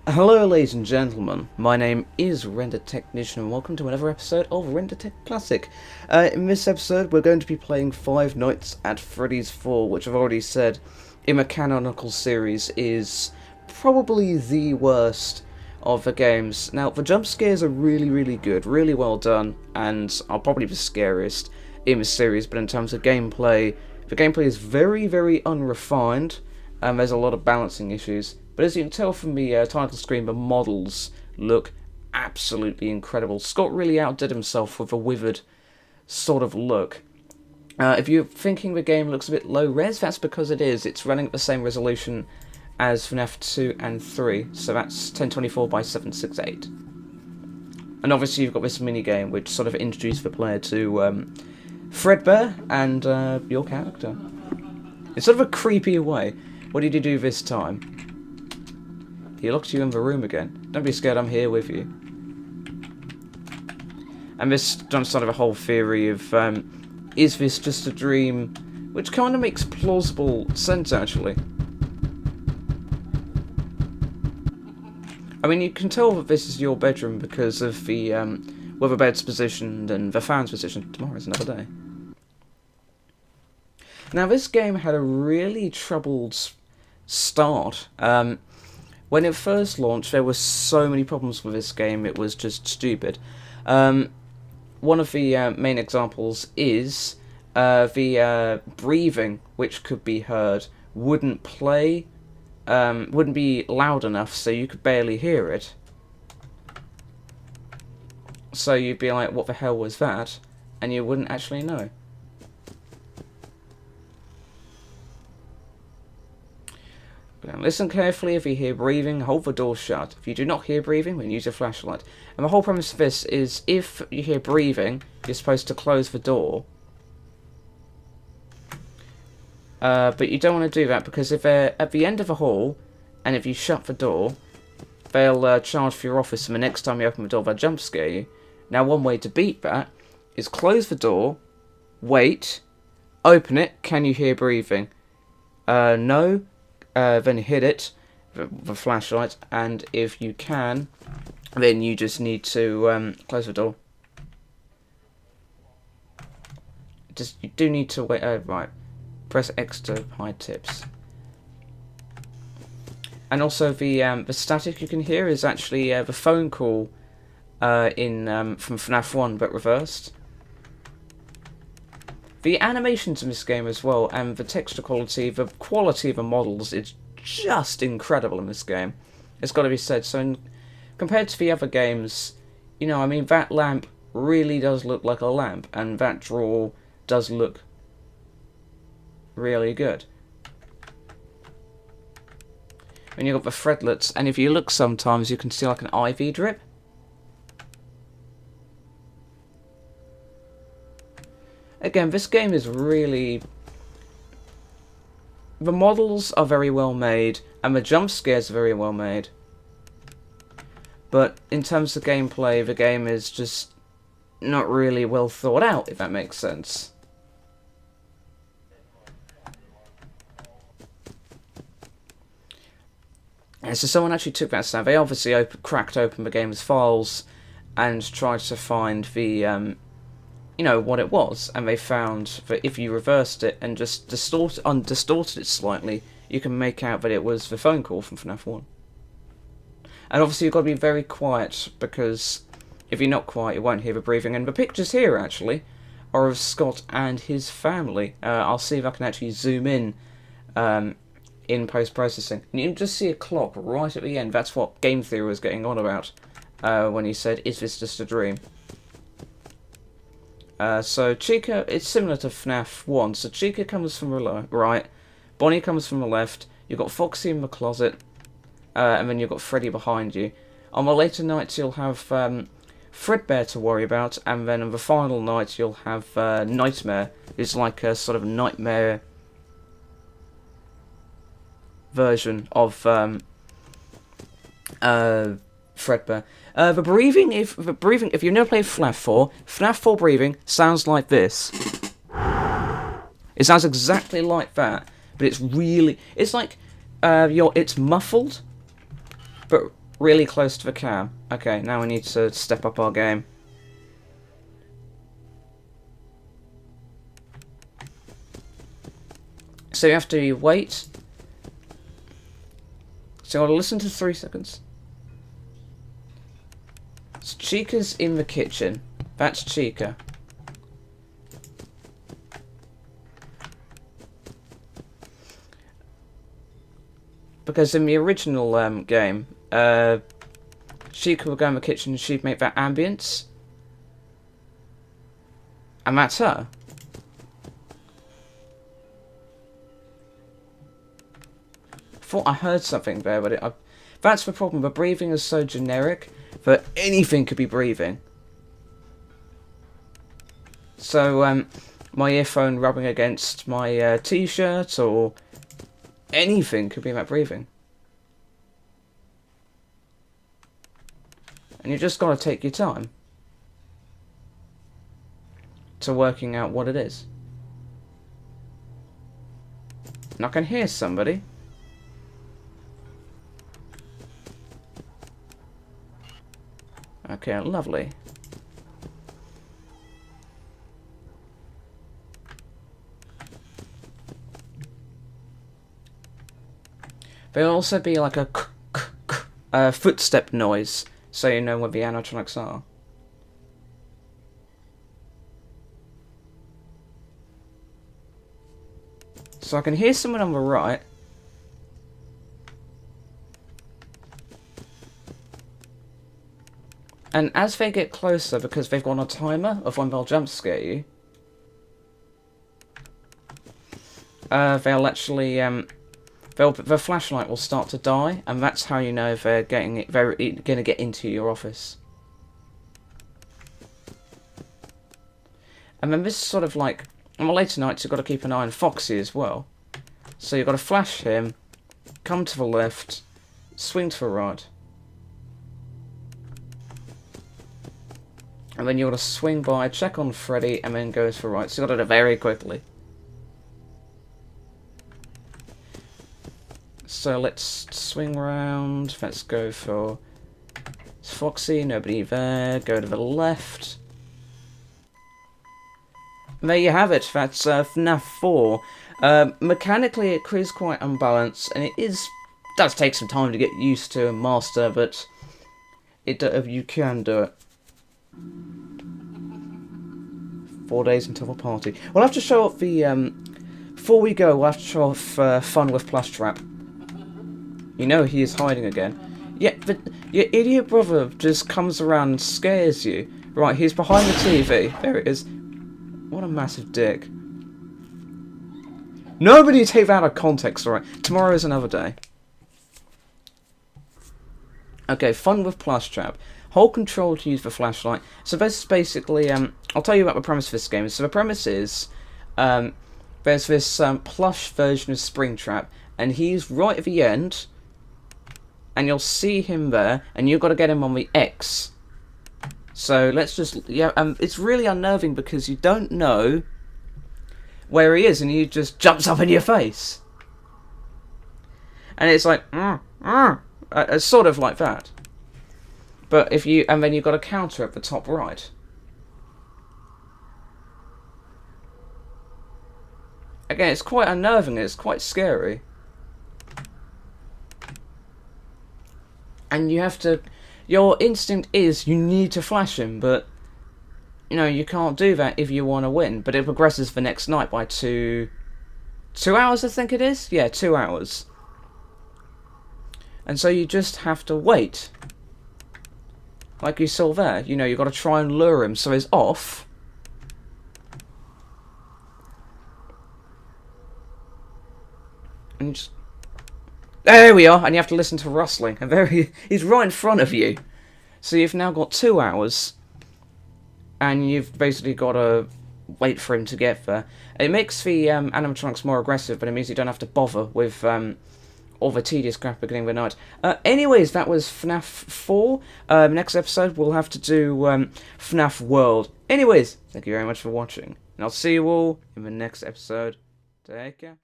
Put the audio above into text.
Hello ladies and gentlemen, my name is RenderTechnician and welcome to another episode of RenderTech Classic. In this episode we're going to be playing Five Nights at Freddy's 4, which I've already said in the canonical series is probably the worst of the games. Now the jump scares are really good, really well done, and are probably the scariest in the series, but in terms of gameplay, the gameplay is very unrefined and there's a lot of balancing issues. But as you can tell from the title screen, the models look absolutely incredible. Scott really outdid himself with a withered sort of look. If you're thinking the game looks a bit low res, that's because it is. It's running at the same resolution as FNAF 2 and 3, so that's 1024 by 768. And obviously you've got this mini game which sort of introduces the player to Fredbear and your character. In sort of a creepier way. What did you do this time? He locked you in the room again. Don't be scared, I'm here with you. And this done sort of a whole theory of, is this just a dream? Which kind of makes plausible sense, actually. I mean, you can tell that this is your bedroom because of the, where the bed's positioned and the fan's positioned. Tomorrow's another day. Now, this game had a really troubled start. When it first launched, there were so many problems with this game, it was just stupid. One of the main examples is the breathing, which could be heard, wouldn't be loud enough so you could barely hear it. So you'd be like, what the hell was that? And you wouldn't actually know. Now listen carefully. If you hear breathing, hold the door shut. If you do not hear breathing, then use a flashlight. And the whole premise of this is, if you hear breathing, you're supposed to close the door. But you don't want to do that, because if they're at the end of a hall, and if you shut the door, they'll charge for your office, and the next time you open the door, they'll jump scare you. Now one way to beat that is close the door, wait, open it, can you hear breathing? No. Then hit it, the flashlight, and if you can, then you just need to close the door. You do need to wait. Right, press X to hide tips. And also the static you can hear is actually the phone call from FNAF 1, but reversed. The animations in this game as well, and the texture quality, the quality of the models is just incredible in this game. It's got to be said. So compared to the other games, you know, I mean, that lamp really does look like a lamp, and that drawer does look really good. And you've got the threadlets, and if you look sometimes, you can see like an IV drip. Again, this game is really... The models are very well made, and the jump scares are very well made. But in terms of gameplay, the game is just not really well thought out, if that makes sense. And so someone actually took that stand. They obviously cracked open the game's files and tried to find the... you know what it was, and they found that if you reversed it and just distorted it slightly, you can make out that it was the phone call from FNAF 1. And obviously you've got to be very quiet, because if you're not quiet you won't hear the breathing. And the pictures here actually are of Scott and his family. I'll see if I can actually zoom in post-processing. And you can just see a clock right at the end. That's what Game Theory was getting on about when he said, is this just a dream? So Chica, it's similar to FNAF 1. So Chica comes from the right, Bonnie comes from the left, you've got Foxy in the closet, and then you've got Freddy behind you. On the later nights you'll have Fredbear to worry about, and then on the final night you'll have Nightmare, who's like a sort of nightmare version of Fredbear. The breathing, if you've never played FNAF 4 breathing sounds like this. It sounds exactly like that, but it's like it's muffled, but really close to the cam. Okay, now we need to step up our game. So you have to wait. So I'll listen to 3 seconds. So Chica's in the kitchen. That's Chica. Because in the original game, Chica would go in the kitchen and she'd make that ambience. And that's her. Thought I heard something there, but that's the problem. The breathing is so generic that anything could be breathing. So, my earphone rubbing against my t-shirt or anything could be that breathing. And you just gotta take your time to working out what it is. And I can hear somebody. Okay, lovely. There'll also be like a footstep noise, so you know what the animatronics are. So I can hear someone on the right. And as they get closer, because they've got a timer of when they'll jump scare you, they'll actually, the flashlight will start to die, and that's how you know they're going to get into your office. And then this is sort of like, on the later nights, you've got to keep an eye on Foxy as well. So you've got to flash him, come to the left, swing to the right. And then you've got to swing by, check on Freddy, and then go to the right. So you've got to do it very quickly. So let's swing around. Let's go for Foxy, nobody there. Go to the left. And there you have it. That's FNAF 4. Mechanically, it is quite unbalanced, and it does take some time to get used to and master, but you can do it. 4 days until the party. We'll have to show off the before we go. We'll have to show off Fun with Plush Trap. You know he is hiding again. Yeah, but your idiot brother just comes around and scares you. Right, he's behind the TV. There it is. What a massive dick. Nobody take that out of context, alright? Tomorrow is another day. Okay, Fun with Plush Trap. Hold control to use the flashlight. So this is basically, I'll tell you about the premise of this game. So the premise is, there's this plush version of Springtrap, and he's right at the end, and you'll see him there, and you've got to get him on the X. So let's just, yeah, it's really unnerving because you don't know where he is, and he just jumps up in your face. And it's like, it's sort of like that. But if you, and then you've got a counter at the top right. Again, it's quite unnerving, it's quite scary. And you have to, your instinct is you need to flash him, but, you know, you can't do that if you want to win. But it progresses the next night by 2 hours, I think it is? Yeah, 2 hours. And so you just have to wait. Like you saw there, you know, you've got to try and lure him so he's off. And you just... There we are, and you have to listen to rustling. And there he's right in front of you. So you've now got 2 hours. And you've basically got to wait for him to get there. It makes the animatronics more aggressive, but it means you don't have to bother with... all the tedious crap at the beginning of the night. Anyways, that was FNAF 4. Next episode, we'll have to do FNAF World. Anyways, thank you very much for watching. And I'll see you all in the next episode. Take care.